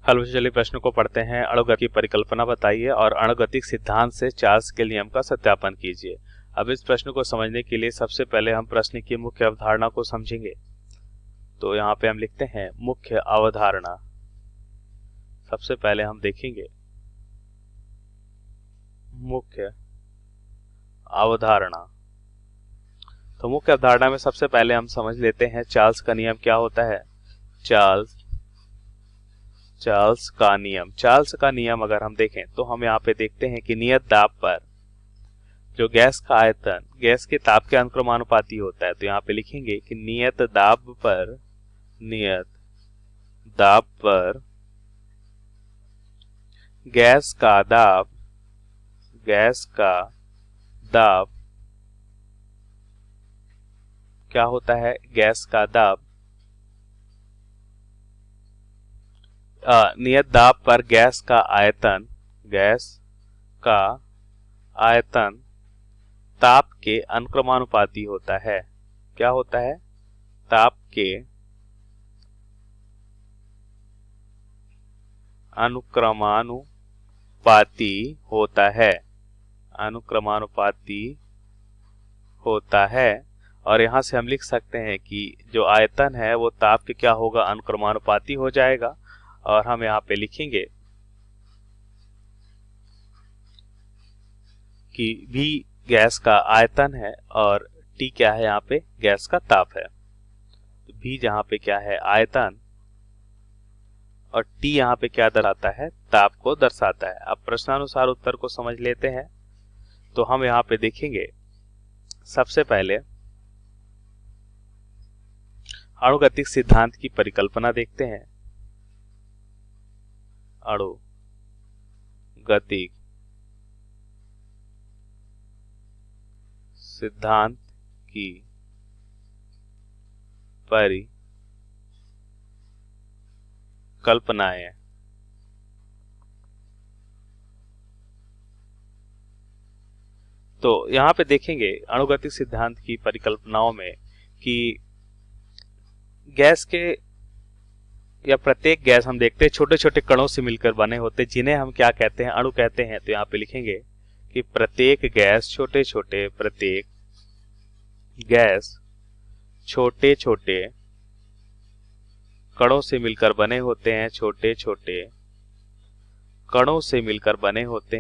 कल से चले प्रश्न को पढ़ते हैं। अणुगति की परिकल्पना बताइए और अणुगतिक सिद्धांत से चार्ल्स के नियम का सत्यापन कीजिए। अब इस प्रश्न को समझने के लिए सबसे पहले हम प्रश्न की मुख्य अवधारणा को समझेंगे। तो यहाँ पे हम लिखते हैं मुख्य अवधारणा। सबसे पहले हम देखेंगे मुख्य अवधारणा। तो मुख्य अवधारणा में सबसे पहले हम समझ लेते हैं चार्ल्स का नियम क्या होता है। चार्ल्स का नियम अगर हम देखें तो हम यहाँ पे देखते हैं कि नियत दाब पर जो गैस का आयतन गैस के ताप के अनुक्रमानुपाती होता है। तो यहाँ पे लिखेंगे कि नियत दाब पर गैस का दाब क्या होता है। गैस का दाब नियत दाब पर गैस का आयतन ताप के अनुक्रमानुपाती होता है। क्या होता है? ताप के अनुक्रमानुपाती होता है। और यहां से हम लिख सकते हैं कि जो आयतन है वो ताप के क्या होगा, अनुक्रमानुपाती हो जाएगा। और हम यहाँ पे लिखेंगे कि V गैस का आयतन है और T क्या है, यहाँ पे गैस का ताप है। तो V जहाँ पे क्या है, आयतन, और T यहाँ पे क्या दर्शाता है, ताप को दर्शाता है। अब प्रश्नानुसार उत्तर को समझ लेते हैं। तो हम यहाँ पे देखेंगे सबसे पहले अणुगतिक सिद्धांत की परिकल्पना देखते हैं। अणुगतिक सिद्धांत की परिकल्पनाएं। तो यहाँ पे देखेंगे अणुगतिक सिद्धांत की परिकल्पनाओं में कि गैस के या प्रत्येक गैस हम देखते हैं छोटे छोटे कणों से मिलकर बने होते हैं, जिन्हें हम क्या कहते हैं, अणु कहते हैं। तो यहाँ पे लिखेंगे कि प्रत्येक गैस छोटे छोटे कणों से मिलकर बने होते हैं। छोटे छोटे कणों से मिलकर बने होते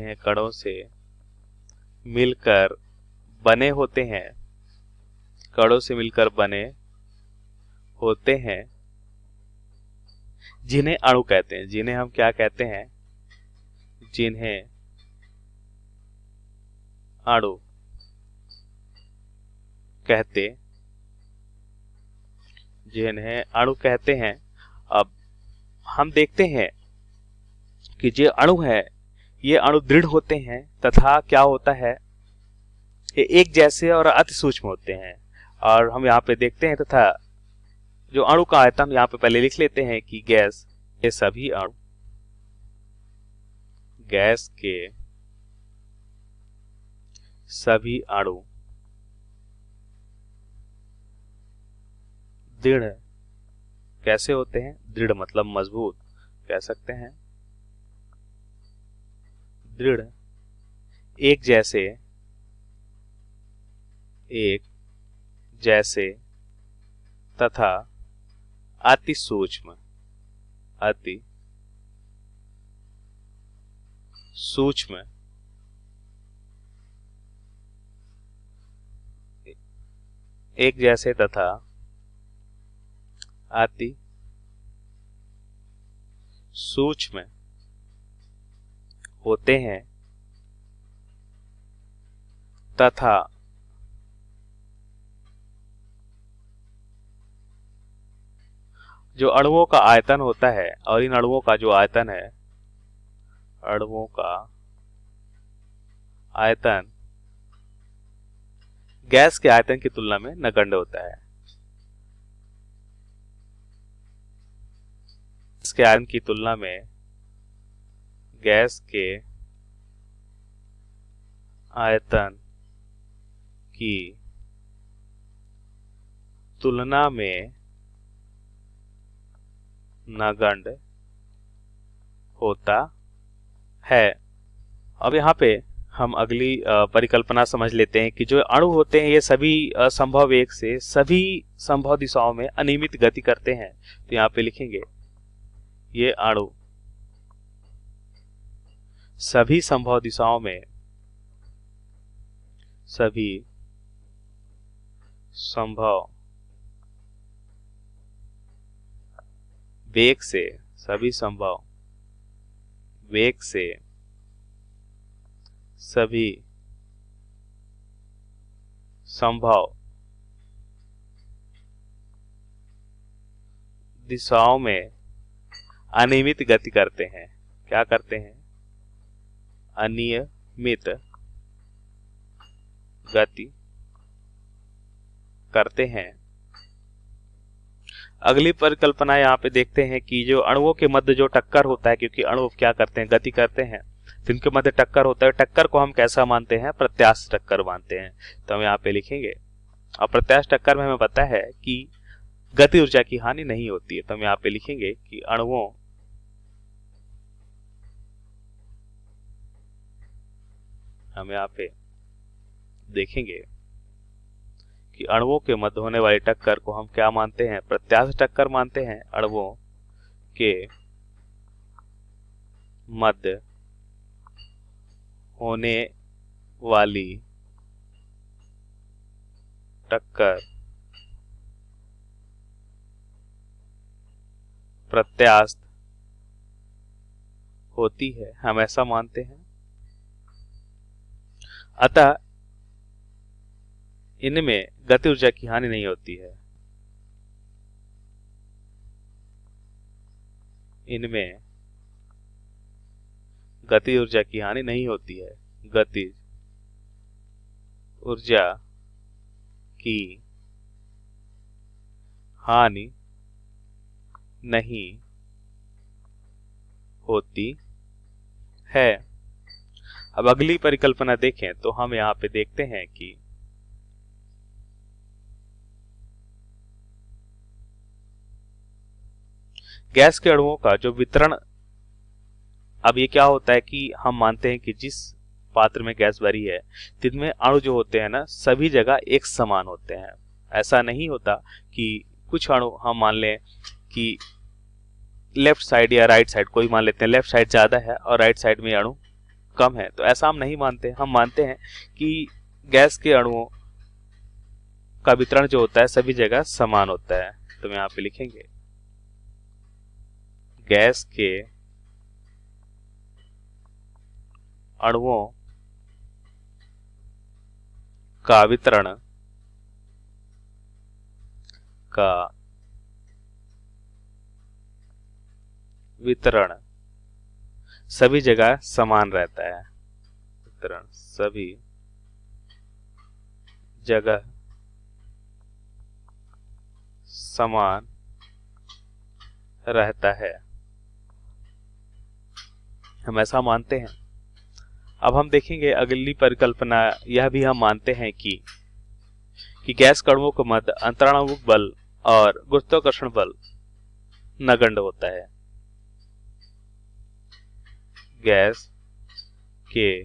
हैं। जिन्हें अणु कहते हैं। जिन्हें हम क्या कहते हैं, जिन्हें अणु कहते हैं। अब हम देखते हैं कि जो अणु है ये अणु दृढ़ होते हैं तथा क्या होता है, ये एक जैसे और अति सूक्ष्म होते हैं। और हम यहाँ पे देखते हैं तथा जो अणु का आयतन यहाँ पे पहले लिख लेते हैं कि गैस के सभी अणु दृढ़ कैसे होते हैं। दृढ़ मतलब मजबूत कह सकते हैं। दृढ़, एक जैसे तथा अति सूक्ष्म एक जैसे तथा अति सूक्ष्म होते हैं तथा जो अणुओं का आयतन होता है, और इन अणुओं का जो आयतन है, गैस के आयतन की तुलना में नगण्य होता है। इसके आयतन की तुलना में गैस के आयतन की तुलना में नगण्य होता है। अब यहाँ पे हम अगली परिकल्पना समझ लेते हैं कि जो अणु होते हैं ये सभी असंभव वेग से सभी संभव दिशाओं में अनियमित गति करते हैं। तो यहाँ पे लिखेंगे ये अणु सभी संभव दिशाओं में सभी संभव वेग से सभी संभव वेग से सभी संभव दिशाओं में अनियमित गति करते हैं। क्या करते हैं? अनियमित गति करते हैं। अगली परिकल्पना यहाँ पे देखते हैं कि जो अणुओं के मध्य जो टक्कर होता है, क्योंकि अणु क्या करते हैं? गति करते हैं, तो इनके मध्य टक्कर होता है। टक्कर को हम कैसा मानते हैं? प्रत्यास्थ टक्कर मानते हैं। तो हम यहाँ पे लिखेंगे, और प्रत्यास्थ टक्कर में हमें पता है कि गति ऊर्जा की हानि नहीं होती है। तो हम यहाँ पे लिखेंगे कि अणुओं हम यहाँ पे देखेंगे कि अणुओं के मध्य होने वाली टक्कर को हम क्या मानते हैं? प्रत्यास्थ टक्कर मानते हैं। अणुओं के मध्य होने वाली टक्कर प्रत्यास्थ होती है, हम ऐसा मानते हैं। अतः इनमें गति ऊर्जा की हानि नहीं होती है। इनमें गति ऊर्जा की हानि नहीं होती है। गति ऊर्जा की हानि नहीं होती है। अब अगली परिकल्पना देखें तो हम यहाँ पे देखते हैं कि गैस के अणुओं का जो वितरण, अब ये क्या होता है कि हम मानते हैं कि जिस पात्र में गैस भरी है जिनमें अणु जो होते हैं ना सभी जगह एक समान होते हैं। ऐसा नहीं होता कि कुछ अणु हम मान लें कि लेफ्ट साइड या राइट साइड, कोई मान लेते हैं लेफ्ट साइड ज्यादा है और राइट साइड में अणु कम है, तो ऐसा हम नहीं मानते। हम मानते हैं कि गैस के अणुओं का वितरण जो होता है सभी जगह समान होता है। तो हम यहाँ पे लिखेंगे गैस के अणुओं का वितरण सभी जगह समान रहता है। वितरण सभी जगह समान रहता है, हम ऐसा मानते हैं। अब हम देखेंगे अगली परिकल्पना, यह भी हम मानते हैं कि गैस कणुओं के मध्य अंतराणुक बल और गुरुत्वाकर्षण बल नगण्य होता है। गैस के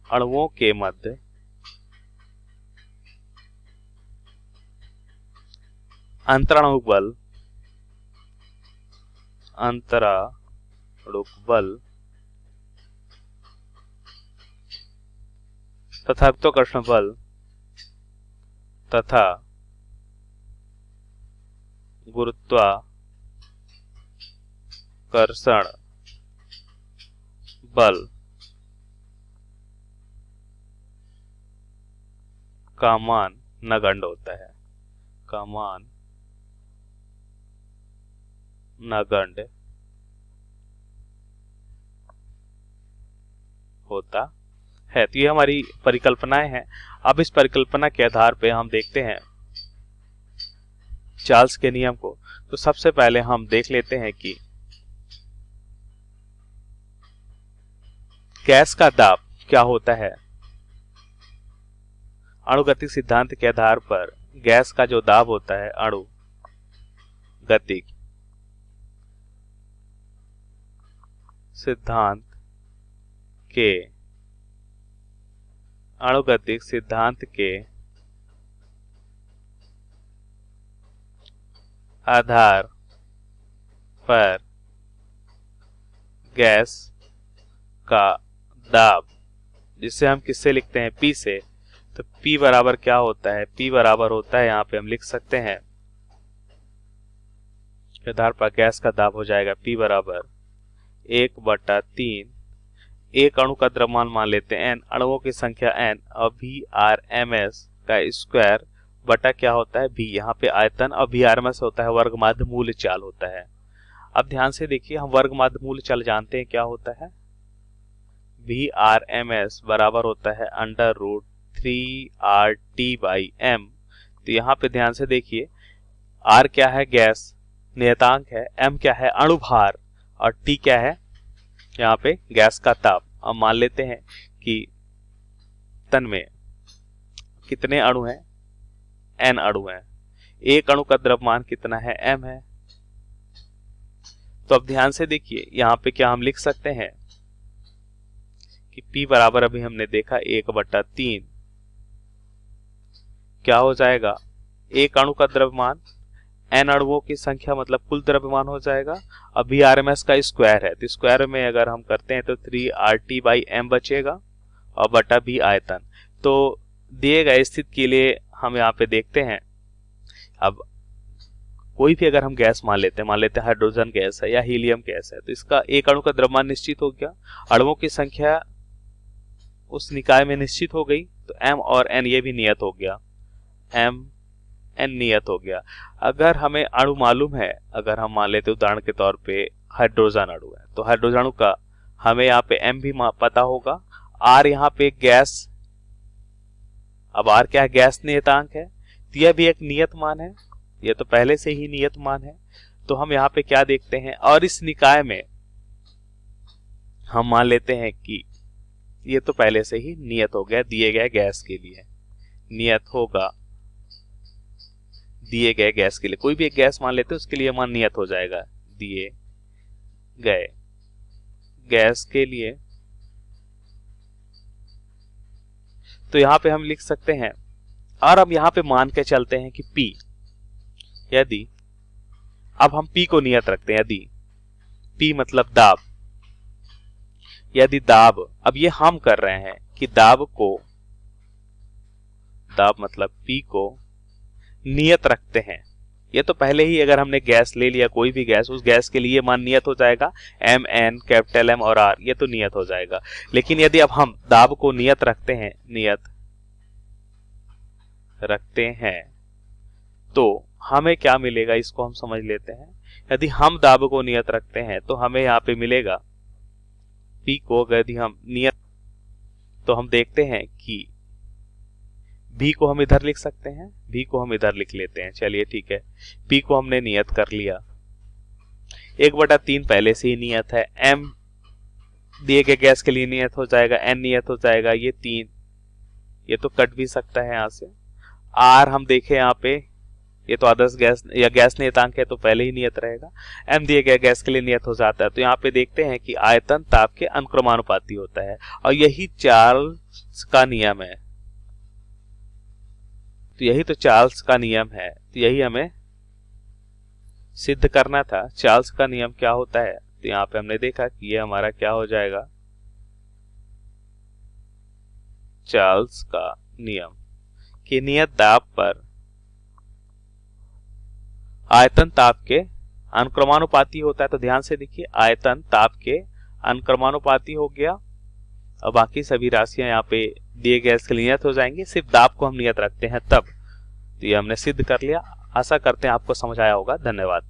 अणुओं के मध्य अंतराणुक बल तथा गुरुत्वाकर्षण बल तथा गुरुत्वाकर्षण बल का मान नगण्य होता है। का मान नगण्य होता है। तो ये हमारी परिकल्पनाएं हैं। अब इस परिकल्पना के आधार पे हम देखते हैं चार्ल्स के नियम को। तो सबसे पहले हम देख लेते हैं कि गैस का दाब क्या होता है। अणुगतिक सिद्धांत के आधार पर गैस का जो दाब होता है अणुगतिक सिद्धांत के अणुगतिक सिद्धांत के आधार पर गैस का दाब, जिसे हम किससे लिखते हैं, P से, तो P बराबर क्या होता है, P बराबर होता है, यहाँ पे हम लिख सकते हैं आधार पर गैस का दाब हो जाएगा P बराबर 1/3, एक अणु का द्रव्यमान मान लेते हैं n, अणुओं की संख्या n, और Vrms का स्क्वायर बटा क्या होता है, V, यहाँ पे आयतन, और Vrms होता है वर्ग माध्य मूल चाल होता है। अब ध्यान से देखिए, हम वर्ग माध्य मूल चाल जानते हैं क्या होता है, Vrms बराबर होता है √3RT/m। तो यहाँ पे ध्यान से देखिए, R क्या है, गैस नियतांक है, m क्या है, अणुभार, और T क्या है, यहाँ पे गैस का ताप। अब मान लेते हैं कि तन में कितने अणु हैं, n अणु हैं, एक अणु का द्रव्यमान कितना है, m है। तो अब ध्यान से देखिए, यहाँ पे क्या हम लिख सकते हैं कि P बराबर अभी हमने देखा 1/3, क्या हो जाएगा, एक अणु का द्रव्यमान, n अणुओं की संख्या मतलब कुल द्रव्यमान हो जाएगा, अभी Vrms का स्क्वायर है, तो स्क्वायर में अगर हम करते हैं तो 3RT/m बचेगा, और बटा B आयतन। तो दिए गए स्थिति के लिए हम यहाँ पे देखते हैं, अब कोई भी अगर हम गैस मान लेते हैं हाइड्रोजन गैस है या हीलियम गैस है, तो इसका एक अणु का द्रव्यमान निश्चित हो गया, अणुओं की संख्या उस निकाय में निश्चित हो गई, तो m और n ये भी नियत हो गया, m n नियत हो गया। अगर हमें अणु मालूम है, अगर हम मान लेते उदाहरण के तौर पे हाइड्रोजन अणु है, तो हाइड्रोजन अणु का हमें यहाँ पे m भी पता होगा, r यहाँ पे गैस, अब r क्या है, गैस नियतांक है, तो यह भी एक नियत मान है, यह तो पहले से ही नियत मान है। तो हम यहाँ पे क्या देखते हैं, और इस निकाय में हम मान लेते हैं कि ये तो पहले से ही नियत हो गया, दिए गए गैस के लिए नियत होगा, दिए गए गैस के लिए कोई भी एक गैस मान लेते हैं, उसके लिए मान नियत हो जाएगा, दिए गए गैस के लिए। तो यहां पे हम लिख सकते हैं, और अब यहां पे मान के चलते हैं कि P, यदि अब हम P को नियत रखते हैं, यदि P मतलब दाब, यदि दाब, अब ये हम कर रहे हैं कि दाब मतलब P को नियत रखते हैं, ये तो पहले ही अगर हमने गैस ले लिया, कोई भी गैस, उस गैस के लिए मान नियत हो जाएगा, m n कैपिटल M और R, ये तो नियत हो जाएगा। लेकिन यदि अब हम दाब को नियत रखते हैं तो हमें क्या मिलेगा, इसको हम समझ लेते हैं। यदि हम दाब को नियत रखते हैं तो हमें यहाँ पे मिलेगा P को, यदि हम नियत, तो हम देखते हैं कि B को हम इधर लिख सकते हैं, B को हम इधर लिख लेते हैं, चलिए ठीक है, P को हमने नियत कर लिया, 1/3 पहले से ही नियत है, M दिए गए गैस के लिए नियत हो जाएगा, N नियत हो जाएगा, ये 3, ये तो कट भी सकता है यहाँ से, R हम देखें यहाँ पे, ये तो आदर्श गैस या गैस नियतांक है, तो पहले ही नियत रहेगा, M दिए गए गैस के लिए नियत हो जाता है। तो यहाँ पे देखते हैं कि आयतन ताप के अनुक्रमानुपाती होता है, और यही चार्ल्स का नियम है, तो यही तो चार्ल्स का नियम है, तो यही हमें सिद्ध करना था। चार्ल्स का नियम क्या होता है, तो यहाँ पे हमने देखा कि ये हमारा क्या हो जाएगा, चार्ल्स का नियम कि नियत दाब पर आयतन ताप के अनुक्रमानुपाती होता है। तो ध्यान से देखिए, आयतन ताप के अनुक्रमानुपाती हो गया, और बाकी सभी राशियां यहाँ पे दिए गए इसके लिए नियत हो जाएंगी, सिर्फ दाब को हम नियत रखते हैं तब। तो ये हमने सिद्ध कर लिया। आशा करते हैं आपको समझ आया होगा। धन्यवाद।